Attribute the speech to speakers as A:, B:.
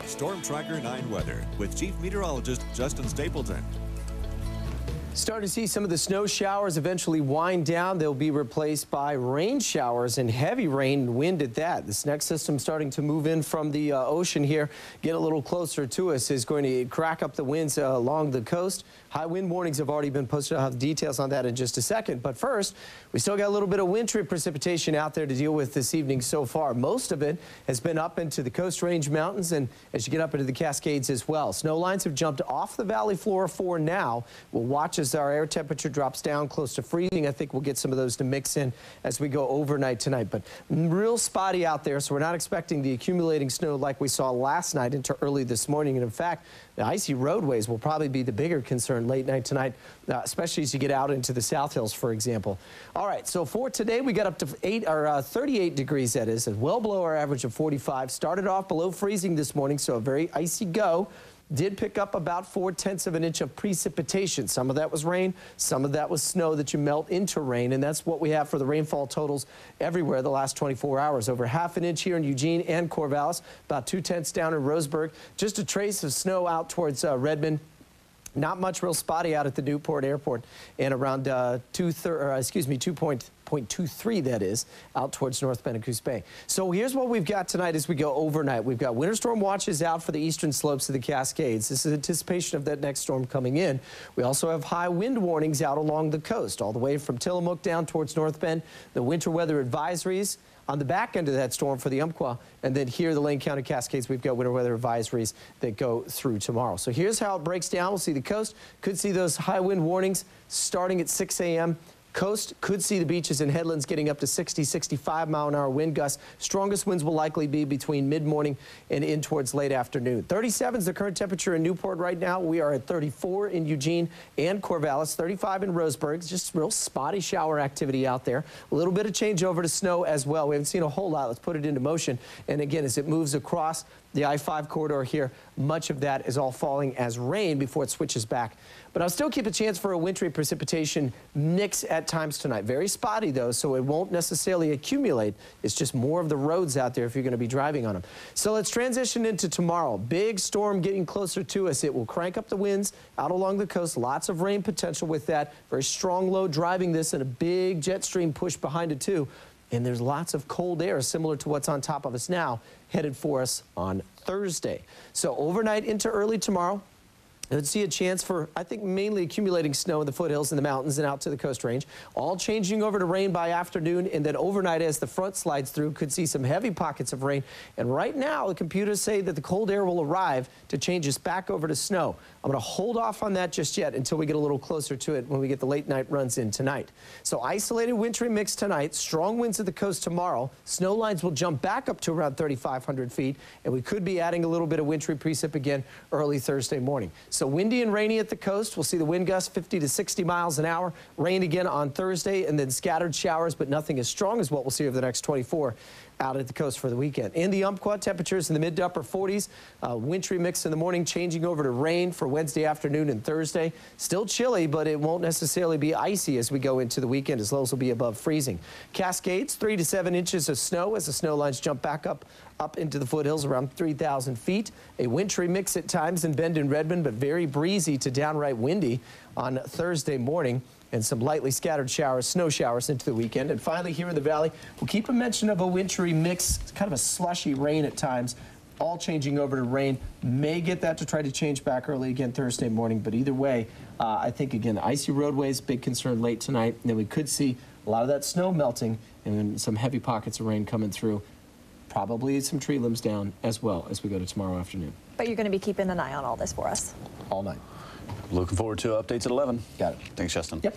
A: Storm Tracker 9 weather with Chief Meteorologist Justin Stapleton.
B: Starting to see some of the snow showers eventually wind down. They'll be replaced by rain showers and heavy rain and wind at that. This next system starting to move in from the ocean here, get a little closer to us, is going to crack up the winds along the coast. High wind warnings have already been posted. I'll have details on that in just a second. But first, we still got a little bit of wintry precipitation out there to deal with this evening so far. Most of it has been up into the Coast Range Mountains and as you get up into the Cascades as well. Snow lines have jumped off the valley floor for now. We'll watch as our air temperature drops down close to freezing. I think we'll get some of those to mix in as we go overnight tonight. But real spotty out there, so we're not expecting the accumulating snow like we saw last night into early this morning. And in fact, the icy roadways will probably be the bigger concern late night tonight, especially as you get out into the South Hills, for example. All right, so for today, we got up to 38 degrees, that is, well below our average of 45. Started off below freezing this morning, so a very icy go. Did pick up about 0.4 of an inch of precipitation. Some of that was rain, some of that was snow that you melt into rain, and that's what we have for the rainfall totals everywhere the last 24 hours. Over ½ an inch here in Eugene and Corvallis, about 0.2 down in Roseburg. Just a trace of snow out towards Redmond. Not much real spotty out at the Newport Airport, and around 2.23, that is, out towards North Bend and Coos Bay. So here's what we've got tonight as we go overnight. We've got winter storm watches out for the eastern slopes of the Cascades. This is anticipation of that next storm coming in. We also have high wind warnings out along the coast, all the way from Tillamook down towards North Bend. The winter weather advisories on the back end of that storm for the Umpqua, and then here, the Lane County Cascades, we've got winter weather advisories that go through tomorrow. So here's how it breaks down. We'll see the coast, could see those high wind warnings starting at 6 a.m. Coast could see the beaches and headlands getting up to 60, 65 mile-an-hour wind gusts. Strongest winds will likely be between mid-morning and in towards late afternoon. 37 is the current temperature in Newport right now. We are at 34 in Eugene and Corvallis, 35 in Roseburg. Just real spotty shower activity out there. A little bit of changeover to snow as well. We haven't seen a whole lot. Let's put it into motion. And again, as it moves across the I-5 corridor here, much of that is all falling as rain before it switches back. But I'll still keep a chance for a wintry precipitation mix at times tonight. Very spotty, though, so it won't necessarily accumulate. It's just more of the roads out there if you're going to be driving on them. So let's transition into tomorrow. Big storm getting closer to us. It will crank up the winds out along the coast. Lots of rain potential with that. Very strong low driving this and a big jet stream push behind it, too. And there's lots of cold air similar to what's on top of us now headed for us on Thursday. So overnight into early tomorrow, let's see a chance for, I think, mainly accumulating snow in the foothills and the mountains and out to the Coast Range. All changing over to rain by afternoon, and then overnight as the front slides through, could see some heavy pockets of rain. And right now, the computers say that the cold air will arrive to change us back over to snow. I'm going to hold off on that just yet until we get a little closer to it when we get the late night runs in tonight. So isolated wintry mix tonight, strong winds at the coast tomorrow. Snow lines will jump back up to around 3,500 feet, and we could be adding a little bit of wintry precip again early Thursday morning. So windy and rainy at the coast. We'll see the wind gusts 50 to 60 miles an hour. Rain again on Thursday, and then scattered showers, but nothing as strong as what we'll see over the next 24 out at the coast for the weekend. In the Umpqua, temperatures in the mid to upper 40s. Wintry mix in the morning, changing over to rain for Wednesday afternoon and Thursday. Still chilly, but it won't necessarily be icy as we go into the weekend, as lows will be above freezing. Cascades, 3 to 7 inches of snow as the snow lines jump back up into the foothills around 3,000 feet. A wintry mix at times in Bend and Redmond, but very breezy to downright windy on Thursday morning. And some lightly scattered showers, snow showers into the weekend. And finally, here in the valley, we'll keep a mention of a wintry mix, kind of a slushy rain at times, all changing over to rain. May get that to try to change back early again Thursday morning. But either way, I think, again, icy roadways, big concern late tonight. And then we could see a lot of that snow melting and then some heavy pockets of rain coming through. Probably some tree limbs down as well as we go to tomorrow afternoon.
C: But you're going to be keeping an eye on all this for us.
B: All night.
D: Looking forward to updates at 11.
B: Got it.
D: Thanks, Justin.
B: Yep.